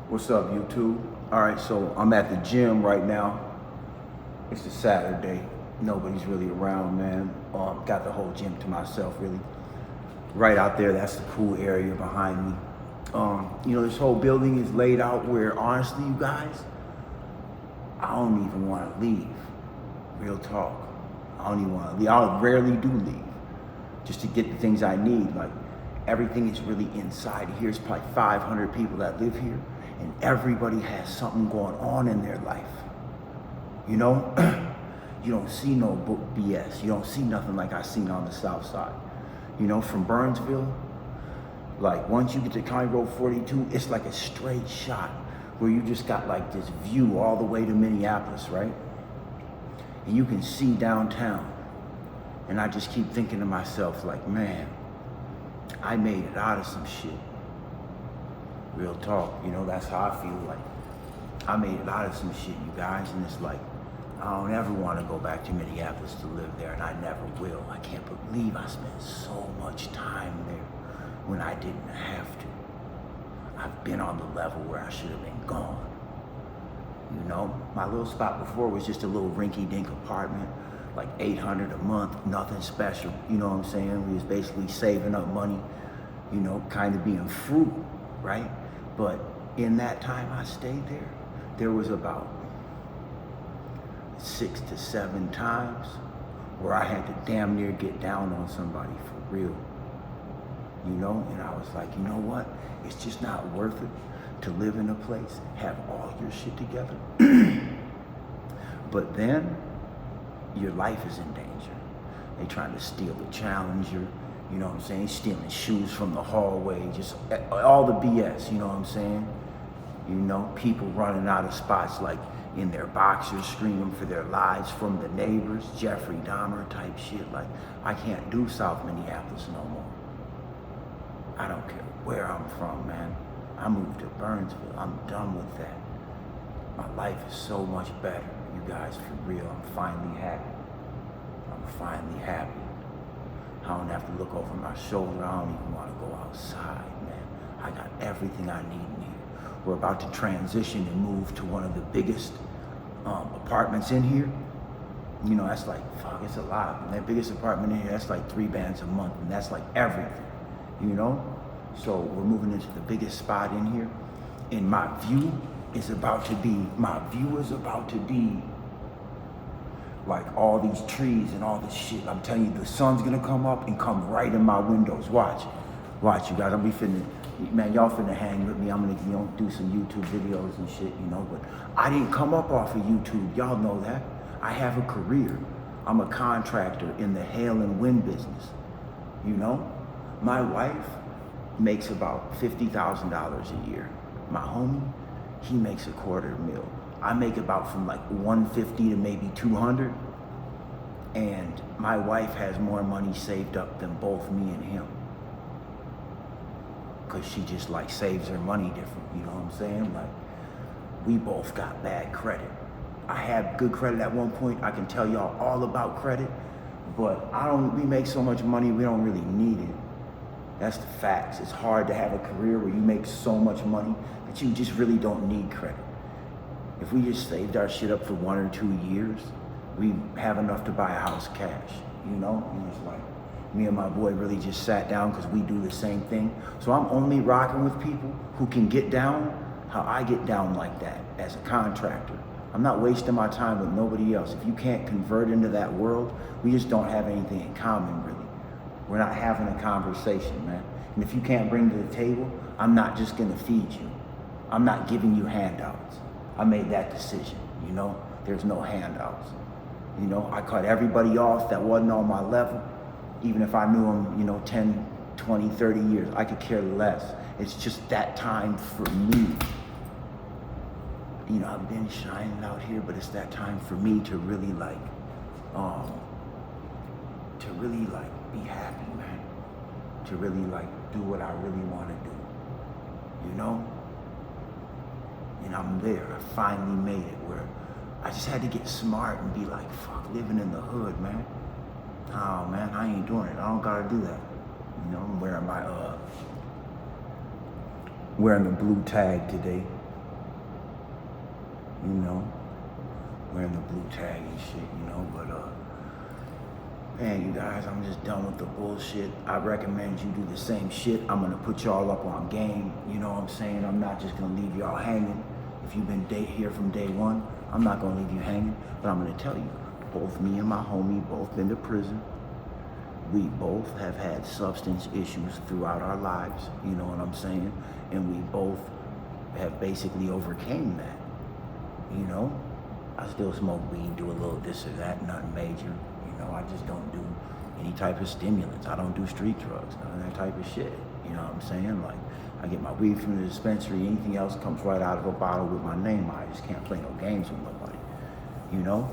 What's up, YouTube? All right, so I'm at the gym right now. It's a Saturday. Nobody's really around, man. Got the whole gym to myself, really. Right out there, that's the cool area behind me. This whole building is laid out where, honestly, you guys, I don't even want to leave. Real talk. I don't even want to leave. I rarely do leave, just to get the things I need. Like, everything is really inside here. It's probably 500 people that live here, and everybody has something going on in their life. You know, you don't see no book BS. You don't see nothing like I seen on the South Side. You know, from Burnsville, like once you get to County Road 42, it's like a straight shot where you just got like this view all the way to Minneapolis, right? And you can see downtown. And I just keep thinking to myself, like, man, I made it out of some shit. Real talk, that's how I feel. Like, I made it out of some shit, you guys, and it's like, I don't ever want to go back to Minneapolis to live there, and I never will. I can't believe I spent so much time there when I didn't have to. I've been on the level where I should have been gone. My little spot before was just a little rinky-dink apartment, like $800 a month, nothing special. You know what I'm saying? We was basically saving up money, kind of being frugal, right? But in that time I stayed there was about 6 to 7 times where I had to damn near get down on somebody for real. And I was like, you know what? It's just not worth it to live in a place, have all your shit together. But then your life is in danger. They trying to steal the Challenger, you know what I'm saying? Stealing shoes from the hallway, just all the BS, you know what I'm saying? People running out of spots like in their boxers, screaming for their lives from the neighbors, Jeffrey Dahmer type shit. Like, I can't do South Minneapolis no more. I don't care where I'm from, man. I moved to Burnsville. I'm done with that. My life is so much better, you guys, for real. I'm finally happy. I don't have to look over my shoulder. I don't even want to go outside, man. I got everything I need in here. We're about to transition and move to one of the biggest apartments in here. That's like, fuck, it's a lot. And that biggest apartment in here, that's like 3 bands a month, and that's like everything, So we're moving into the biggest spot in here, and my view is about to be like all these trees and all this shit. I'm telling you, the sun's gonna come up and come right in my windows. Watch, you guys. Y'all finna hang with me. I'm gonna, do some YouTube videos and shit, But I didn't come up off of YouTube. Y'all know that. I have a career. I'm a contractor in the hail and wind business. My wife makes about $50,000 a year. My homie, he makes $250,000. I make about from like 150 to maybe 200. And my wife has more money saved up than both me and him. Cause she just like saves her money different, you know what I'm saying? Like, we both got bad credit. I had good credit at one point. I can tell y'all all about credit, but we make so much money, we don't really need it. That's the facts. It's hard to have a career where you make so much money that you just really don't need credit. If we just saved our shit up for 1 or 2 years, we have enough to buy a house cash, And it's like, me and my boy really just sat down because we do the same thing. So I'm only rocking with people who can get down how I get down like that as a contractor. I'm not wasting my time with nobody else. If you can't convert into that world, we just don't have anything in common, really. We're not having a conversation, man. And if you can't bring to the table, I'm not just gonna feed you. I'm not giving you handouts. I made that decision, There's no handouts. I cut everybody off that wasn't on my level. Even if I knew them, 10, 20, 30 years, I could care less. It's just that time for me. I've been shining out here, but it's that time for me to really be happy, man. To really do what I really want to do, And I'm there. I finally made it where I just had to get smart and be like, fuck, living in the hood, man. Oh man, I ain't doing it. I don't gotta do that. I'm wearing my wearing the blue tag today. you know, wearing the blue tag and shit, you know, but man, you guys, I'm just done with the bullshit. I recommend you do the same shit. I'm gonna put y'all up on game, you know what I'm saying? I'm not just gonna leave y'all hanging. If you've been here from day one, I'm not gonna leave you hanging, but I'm gonna tell you, both me and my homie both been to prison. We both have had substance issues throughout our lives, you know what I'm saying? And we both have basically overcame that, you know? I still smoke weed, do a little this or that, nothing major. You know, I just don't do any type of stimulants. I don't do street drugs, none of that type of shit. You know what I'm saying? Like, I get my weed from the dispensary, anything else comes right out of a bottle with my name on it. I just can't play no games with nobody, you know?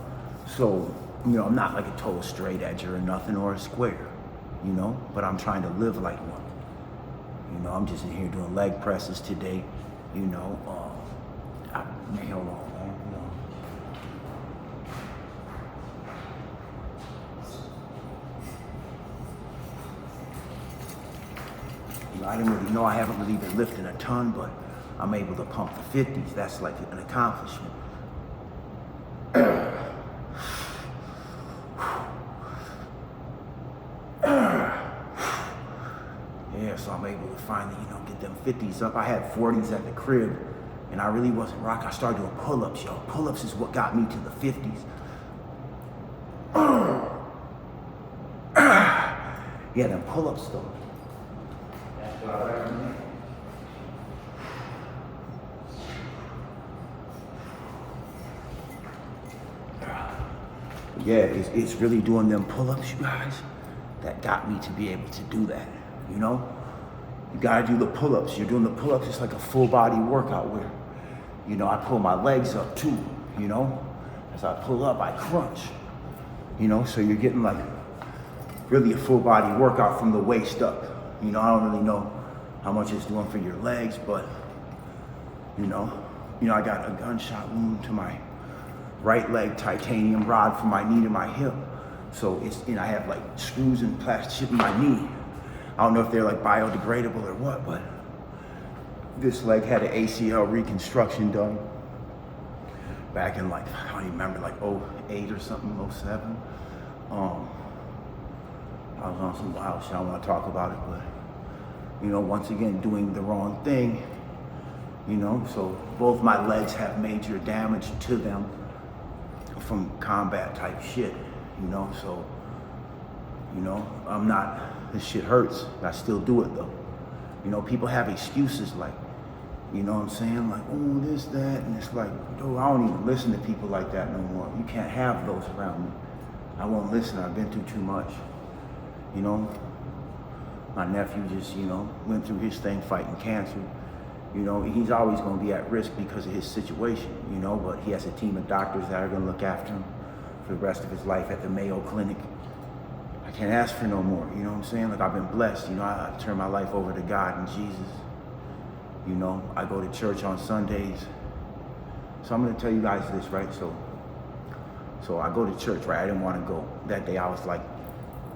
So, you know, I'm not like a total straight edger or nothing, or a square, you know? But I'm trying to live like one. You know, I'm just in here doing leg presses today, you know? Man, hold on, man, you know. I didn't really know, I haven't really been lifting a ton, but I'm able to pump the 50s. That's like an accomplishment. Yeah, so I'm able to finally, you know, get them 50s up. I had 40s at the crib, and I really wasn't rocking. I started doing pull-ups, yo. Pull-ups is what got me to the 50s. Yeah, them pull-ups though. That's what I recommend. Yeah, it's really doing them pull-ups, you guys, that got me to be able to do that, you know? You gotta do the pull-ups. You're doing the pull-ups, it's like a full body workout where, you know, I pull my legs up too, you know? As I pull up, I crunch, you know? So you're getting like really a full body workout from the waist up. You know, I don't really know how much it's doing for your legs, but, you know, I got a gunshot wound to my right leg, titanium rod from my knee to my hip. So it's, you know, I have like screws and plastic shit in my knee. I don't know if they're like biodegradable or what, but this leg had an ACL reconstruction done back in like, I don't even remember, like 08 or something, 07. I was on some wild shit, I don't want to talk about it, but, you know, once again, doing the wrong thing, you know, so both my legs have major damage to them from combat type shit, you know, so, you know, I'm not, this shit hurts, I still do it though. You know, people have excuses like, you know what I'm saying, like, oh, this, that, and it's like, dude, I don't even listen to people like that no more. You can't have those around me. I won't listen, I've been through too much. You know, my nephew just, you know, went through his thing fighting cancer. You know, he's always going to be at risk because of his situation, you know, but he has a team of doctors that are going to look after him for the rest of his life at the Mayo Clinic. I can't ask for no more, you know what I'm saying? Like, I've been blessed, you know, I turn my life over to God and Jesus. You know, I go to church on Sundays. So I'm going to tell you guys this, right? So I go to church, right? I didn't want to go. That day I was like,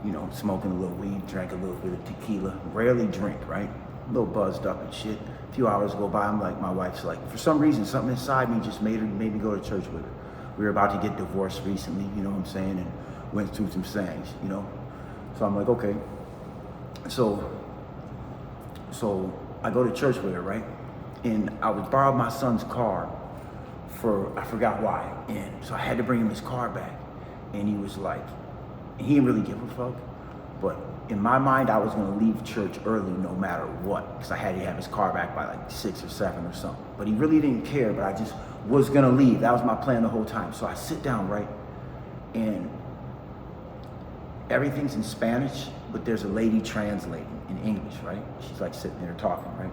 you know, smoking a little weed, drank a little bit of tequila, rarely drink, right? A little buzzed up and shit. A few hours go by, I'm like, my wife's like, for some reason, something inside me just made me go to church with her. We were about to get divorced recently, you know what I'm saying? And went through some things, you know? So I'm like, okay. So I go to church with her, right? And I would borrow my son's car for, I forgot why. And so I had to bring him his car back. And he was like, he didn't really give a fuck, but in my mind, I was gonna leave church early no matter what, because I had to have his car back by like 6 or 7 or something. But he really didn't care, but I just was gonna leave. That was my plan the whole time. So I sit down, right? And everything's in Spanish, but there's a lady translating in English, right? She's like sitting there talking, right?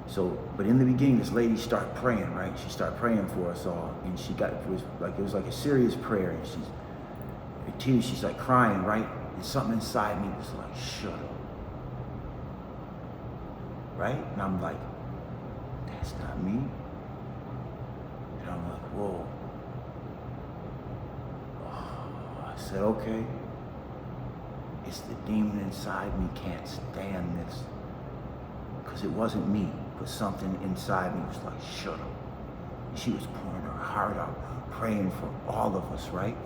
So, but in the beginning, this lady started praying, right? She started praying for us all, and it was like a serious prayer, and she's like crying, right? And something inside me was like, shut up. Right? And I'm like, that's not me. And I'm like, whoa. I said, okay. It's the demon inside me can't stand this. Because it wasn't me, but something inside me was like, shut up. she was pouring her heart out, praying for all of us, right?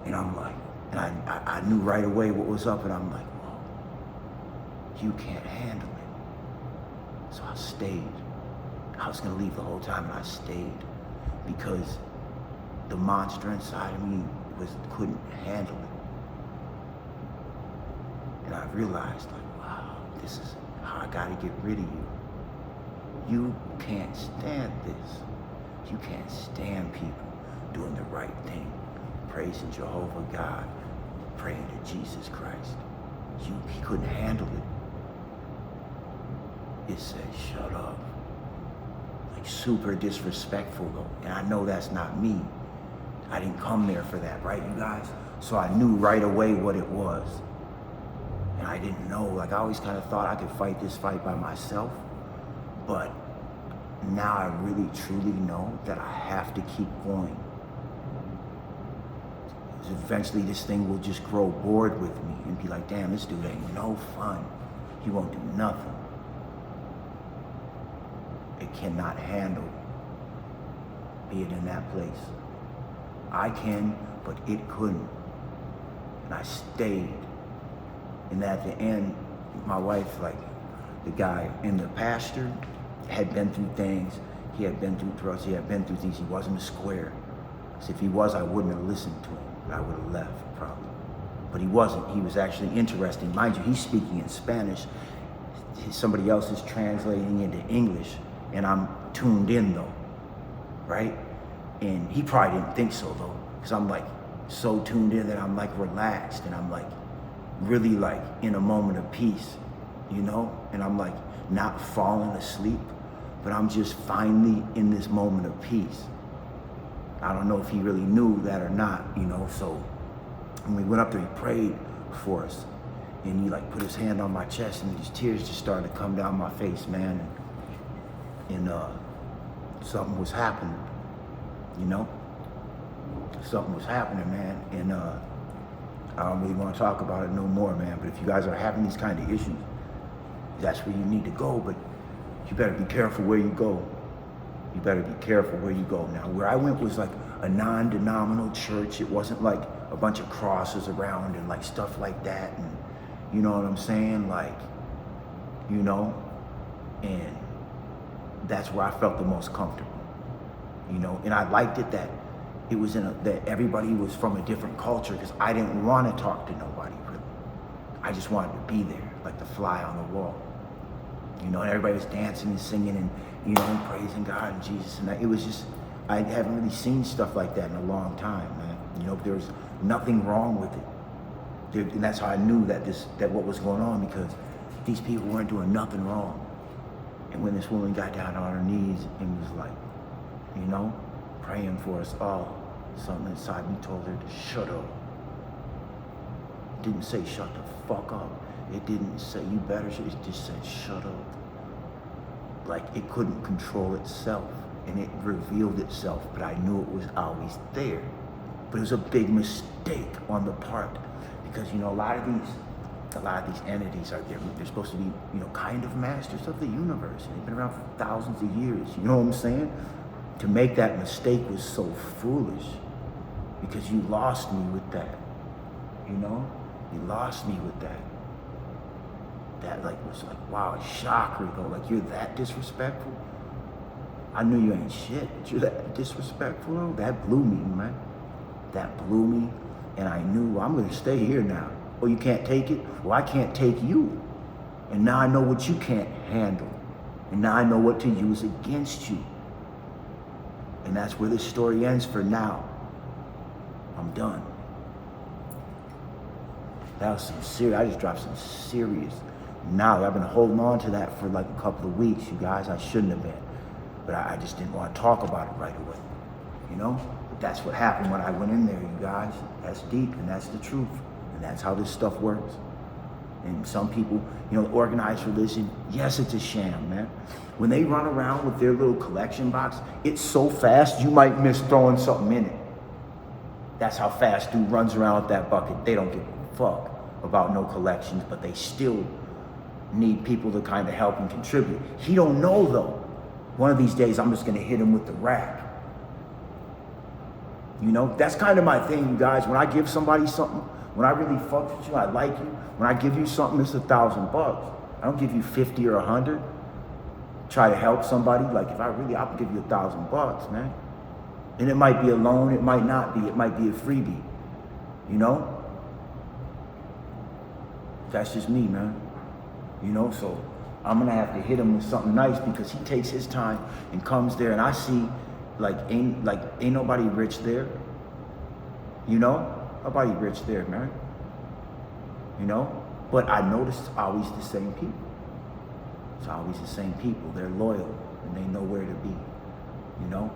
And I'm like, and I knew right away what was up, and I'm like, whoa, you can't handle it. So I stayed. I was gonna leave the whole time, and I stayed because the monster inside of me couldn't handle it. And I realized, like, wow, this is how I gotta get rid of you. You can't stand this. You can't stand people doing the right thing, praising Jehovah God, praying to Jesus Christ. He couldn't handle it. It said, shut up. Like super disrespectful though. And I know that's not me. I didn't come there for that, right, you guys? So I knew right away what it was. And I didn't know, like I always kind of thought I could fight this fight by myself. But now I really truly know that I have to keep going. Eventually this thing will just grow bored with me and be like, damn, this dude ain't no fun. He won't do nothing. It cannot handle being in that place. I can, but it couldn't. And I stayed. And at the end, my wife, like the guy in the pastor, had been through things. He had been through drugs. He had been through things. He wasn't a square. So if he was, I wouldn't have listened to him. I would have left, probably. But he wasn't. He was actually interesting. Mind you, he's speaking in Spanish. Somebody else is translating into English, and I'm tuned in, though, right? And he probably didn't think so, though, because I'm, like, so tuned in that I'm, like, relaxed, and I'm, like, really, like, in a moment of peace, you know? And I'm, like, not falling asleep, but I'm just finally in this moment of peace. I don't know if he really knew that or not, you know? So when we went up there, he prayed for us, and he, like, put his hand on my chest, and these tears just started to come down my face, man. And something was happening, you know? Something was happening, man. And I don't really want to talk about it no more, man. But if you guys are having these kind of issues, that's where you need to go. But you better be careful where you go. You better be careful where you go. Now, where I went was like a non-denominational church. It wasn't like a bunch of crosses around and like stuff like that. And you know what I'm saying? Like, you know, and that's where I felt the most comfortable, you know? And I liked it that it was that everybody was from a different culture, because I didn't want to talk to nobody really. I just wanted to be there, like the fly on the wall. You know, and everybody was dancing and singing and, you know, praising God and Jesus. And it was just, I haven't really seen stuff like that in a long time, man. You know, there was nothing wrong with it. And that's how I knew that what was going on, because these people weren't doing nothing wrong. And when this woman got down on her knees and was like, you know, praying for us all, something inside me told her to shut up. It didn't say shut the fuck up. It didn't say you better, it just said shut up. Like it couldn't control itself, and it revealed itself, but I knew it was always there. But it was a big mistake on the part, because you know, a lot of these entities are there. They're supposed to be, you know, kind of masters of the universe. They've been around for thousands of years. You know what I'm saying? To make that mistake was so foolish, because you lost me with that. You know, you lost me with that. That like was like, wow, chakra though. Like you're that disrespectful. I knew you ain't shit, but you're that disrespectful though. That blew me, man. That blew me, and I knew, well, I'm gonna stay here now. Oh, you can't take it? Well, I can't take you. And now I know what you can't handle. And now I know what to use against you. And that's where this story ends for now. I'm done. That was some serious, I just dropped some serious knowledge. I've been holding on to that for like a couple of weeks, you guys. I shouldn't have been. But I just didn't want to talk about it right away, you know? But that's what happened when I went in there, you guys. That's deep, and that's the truth. And that's how this stuff works. And some people, you know, organized religion, yes, it's a sham, man. When they run around with their little collection box, it's so fast you might miss throwing something in it. That's how fast dude runs around with that bucket. They don't give a fuck about no collections, but they still need people to kind of help and contribute. He don't know though. One of these days, I'm just gonna hit him with the rack. You know, that's kind of my thing, you guys. When I give somebody something, when I really fuck with you, I like you. When I give you something, it's $1,000. I don't give you 50 or 100. Try to help somebody. Like if I'll give you $1,000, man. And it might be a loan, it might not be. It might be a freebie. You know? That's just me, man. You know, so I'm gonna have to hit him with something nice because he takes his time and comes there, and I see ain't nobody rich there. You know? Nobody rich there, man. You know? But I noticed it's always the same people. It's always the same people. They're loyal and they know where to be. You know?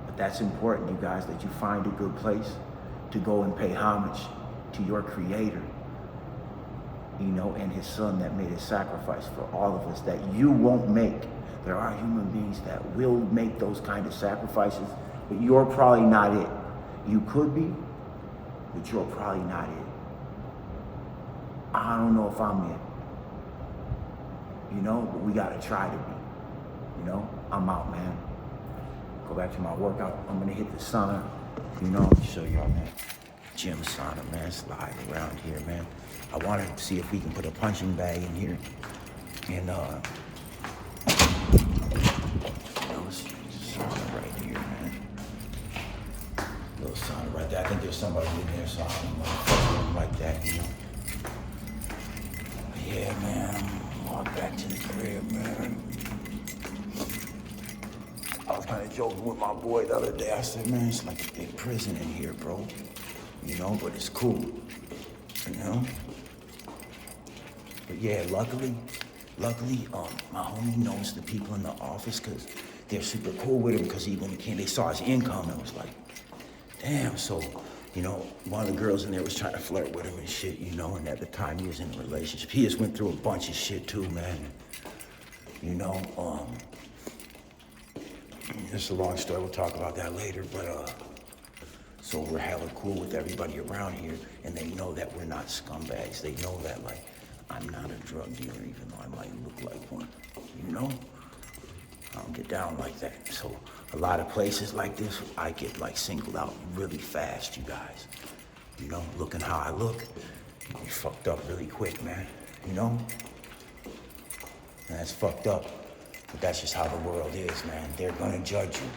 But that's important, you guys, that you find a good place to go and pay homage to your Creator. You know, and his son that made a sacrifice for all of us that you won't make. There are human beings that will make those kind of sacrifices, but you're probably not it. You could be, but you're probably not it. I don't know if I'm it. You know, but we gotta try to be. You know, I'm out, man. Go back to my workout. I'm gonna hit the sauna. You know, I'll show y'all, man. Gym sauna, man. Slide around here, man. I wanted to see if we can put a punching bag in here. And, sauna right here, man. Little sauna right there. I think there's somebody in there, so I don't know, like that, you know. But yeah, man. I'm walking back to the crib, man. I was kind of joking with my boy the other day. I said, man, it's like a big prison in here, bro. You know, but it's cool. You know? But yeah, luckily, my homie knows the people in the office because they're super cool with him because when he came, they saw his income and was like, damn. So, you know, one of the girls in there was trying to flirt with him and shit, you know, and at the time he was in a relationship. He just went through a bunch of shit too, man. You know, it's a long story. We'll talk about that later, but, so we're hella cool with everybody around here, and they know that we're not scumbags. They know that, like, I'm not a drug dealer, even though I might look like one, you know? I don't get down like that. So a lot of places like this, I get like singled out really fast, you guys. You know, looking how I look, you fucked up really quick, man, you know? And that's fucked up, but that's just how the world is, man. They're gonna judge you.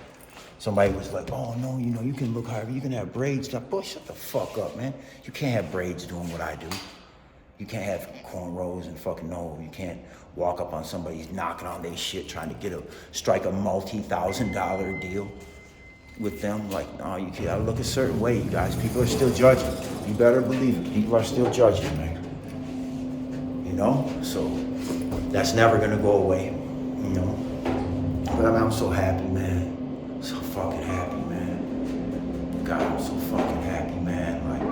Somebody was like, oh no, you know, you can look however, you can have braids. Like, boy, shut the fuck up, man. You can't have braids doing what I do. You can't have cornrows and fucking no. You can't walk up on somebody knocking on their shit trying to strike a multi-$1,000 deal with them. Like, no, you gotta look a certain way, you guys. People are still judging. You better believe it. People are still judging, man. You know? So that's never gonna go away, you know? But I'm so happy, man. So fucking happy, man. God, I'm so fucking happy, man. Like,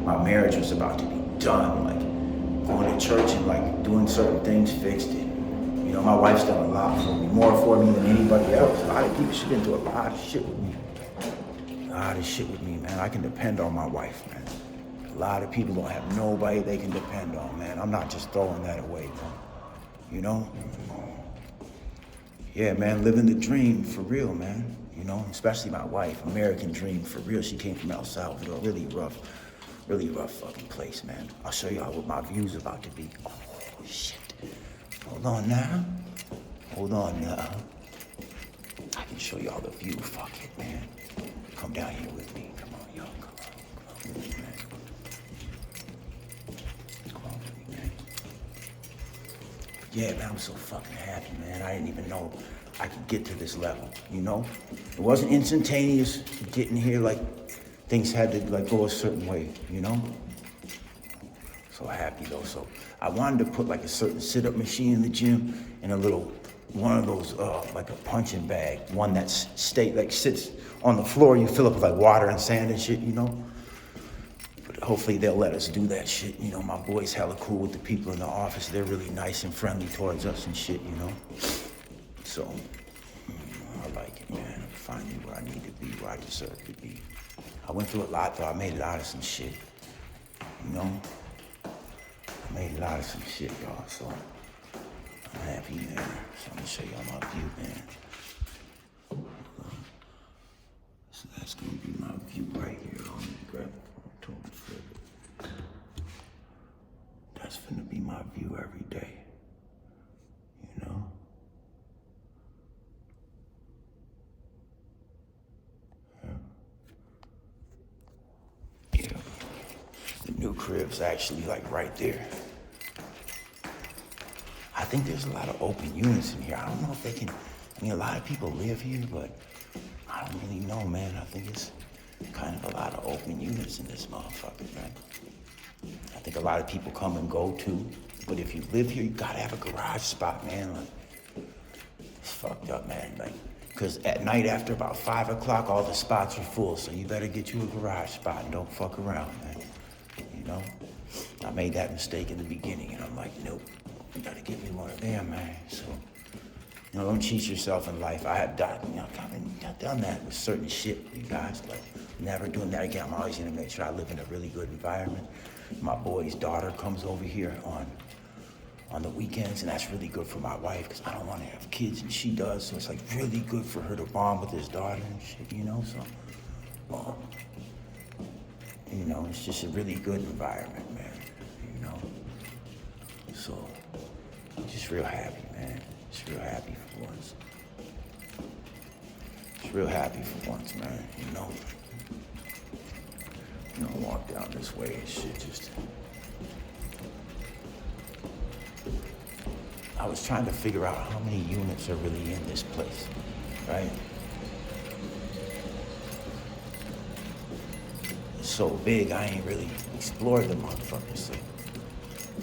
my marriage was about to be done. Like, going to church and like doing certain things fixed it. You know, my wife's done a lot for me, more for me than anybody else. A lot of people, she's been through a lot of shit with me. A lot of shit with me, man. I can depend on my wife, man. A lot of people don't have nobody they can depend on, man. I'm not just throwing that away, man. You know? Yeah, man, living the dream for real, man. You know, especially my wife, American dream for real. She came from El Salvador, really rough fucking place, man. I'll show y'all what my view's about to be. Oh, shit. Hold on now. Hold on now. I can show y'all the view. Fuck it, man. Come down here with me. Come on, y'all. Come on with me, man. Come on with me, man. Yeah, man, I'm so fucking happy, man. I didn't even know I could get to this level, you know? It wasn't instantaneous getting here, like, things had to like go a certain way, you know? So happy though. So I wanted to put like a certain sit-up machine in the gym and a little, one of those, like a punching bag, one that's sits on the floor. You fill up with like water and sand and shit, you know? But hopefully they'll let us do that shit. You know, my boy's hella cool with the people in the office. They're really nice and friendly towards us and shit, you know? So, I like it, man. I'm finally where I need to be, where I deserve to be. I went through a lot, though. I made it out of some shit, you know? I made it out of some shit, y'all, so Happy, man. So I'm gonna show y'all my view, man. So that's gonna be my view right here. Let me grab the phone to flip. That's gonna be my view every day. You know? Yeah. The new crib's actually like right there. I think there's a lot of open units in here. I don't know if they can, I mean, a lot of people live here, but I don't really know, man. I think it's kind of a lot of open units in this motherfucker, man. I think a lot of people come and go too, but if you live here, you gotta have a garage spot, man. Like, it's fucked up, man. Like, cause at night after about 5 o'clock, all the spots are full, so you better get you a garage spot and don't fuck around, man. You know? I made that mistake in the beginning, and I'm like, nope, you gotta get me one of them, man. So, you know, don't cheat yourself in life. I have done, you know, I've done that with certain shit, you guys. Like, never doing that again. I'm always gonna make sure I live in a really good environment. My boy's daughter comes over here on the weekends, and that's really good for my wife, because I don't want to have kids, and she does. So it's like really good for her to bond with his daughter and shit, you know. So, you know, it's just a really good environment, man. You know. So, just real happy, man. Just real happy for once. Just real happy for once, man. You know. You know, walk down this way and shit just. I was trying to figure out how many units are really in this place, right? It's so big, I ain't really explored the motherfuckers. So.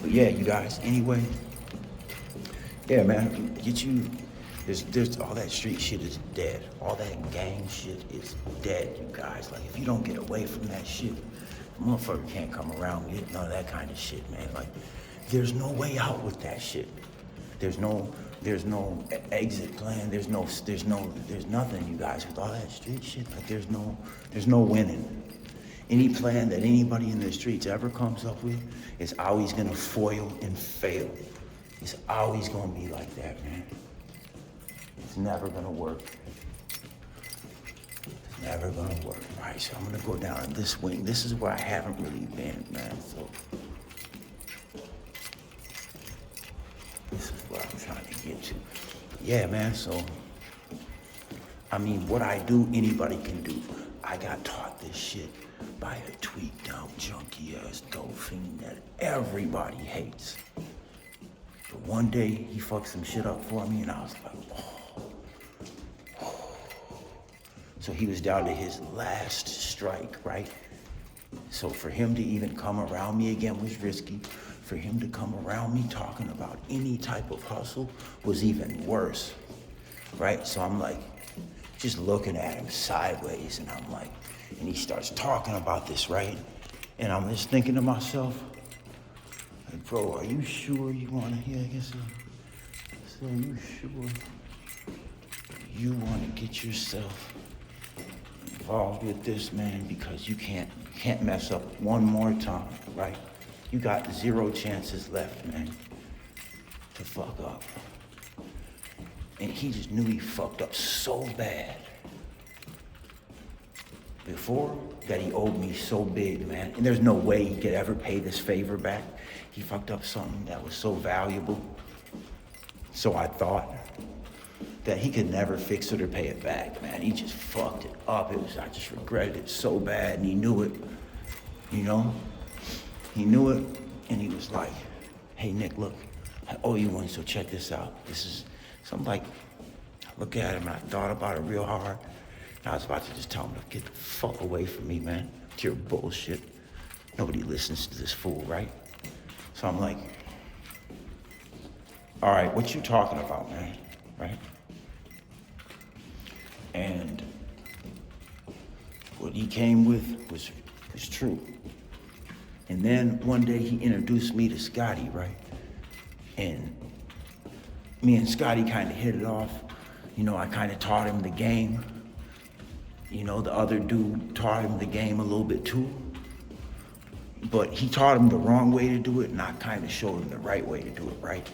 But yeah, you guys, anyway. Yeah, man, get you. There's all that street shit is dead. All that gang shit is dead, you guys. Like, if you don't get away from that shit, the motherfucker can't come around with none of that kind of shit, man. Like, there's no way out with that shit. There's no exit plan. There's nothing, you guys, with all that street shit. Like, there's no winning. Any plan that anybody in the streets ever comes up with is always gonna foil and fail. It's always gonna be like that, man. It's never gonna work. It's never gonna work. All right, so I'm gonna go down this wing. This is where I haven't really been, man, so. This is what I'm trying to get to. Yeah, man, so, I mean, what I do, anybody can do. I got taught this shit by a tweaked out, junky ass dolphin that everybody hates. But one day, he fucked some shit up for me, and I was like, oh. So he was down to his last strike, right? So for him to even come around me again was risky. For him to come around me talking about any type of hustle was even worse, right? So I'm like, just looking at him sideways, and I'm like, and he starts talking about this, right? And I'm just thinking to myself, like, bro, are you sure you want to hear this? So are you sure you want to get yourself involved with this, man? Because you can't mess up one more time, right? You got 0 chances left, man, to fuck up. And he just knew he fucked up so bad before that he owed me so big, man. And there's no way he could ever pay this favor back. He fucked up something that was so valuable. So I thought that he could never fix it or pay it back, man. He just fucked it up. I just regretted it so bad, and he knew it, you know? He knew it, and he was like, hey, Nick, look, I owe you one, so check this out. So I'm like, I look at him, and I thought about it real hard. And I was about to just tell him to get the fuck away from me, man. It's your bullshit. Nobody listens to this fool, right? So I'm like, all right, what you talking about, man, right? And what he came with was true. And then one day he introduced me to Scotty, right? And me and Scotty kind of hit it off. You know, I kind of taught him the game. You know, the other dude taught him the game a little bit too. But he taught him the wrong way to do it, and I kind of showed him the right way to do it, right?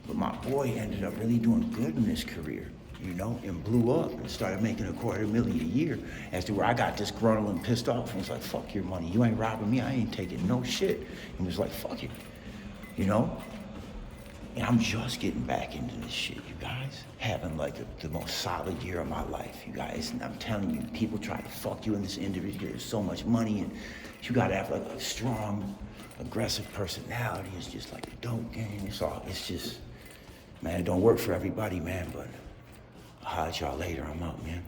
But my boy ended up really doing good in his career, you know, and blew up and started making $250,000 a year. As to where I got disgruntled and pissed off and was like, fuck your money. You ain't robbing me. I ain't taking no shit. And was like, fuck it, you know? And I'm just getting back into this shit, you guys. Having like the most solid year of my life, you guys. And I'm telling you, people try to fuck you in this industry. There's so much money, and you gotta have like a strong, aggressive personality. It's just like the dope game. It's just, man, it don't work for everybody, man. But I'll holler at y'all later. I'm out, man.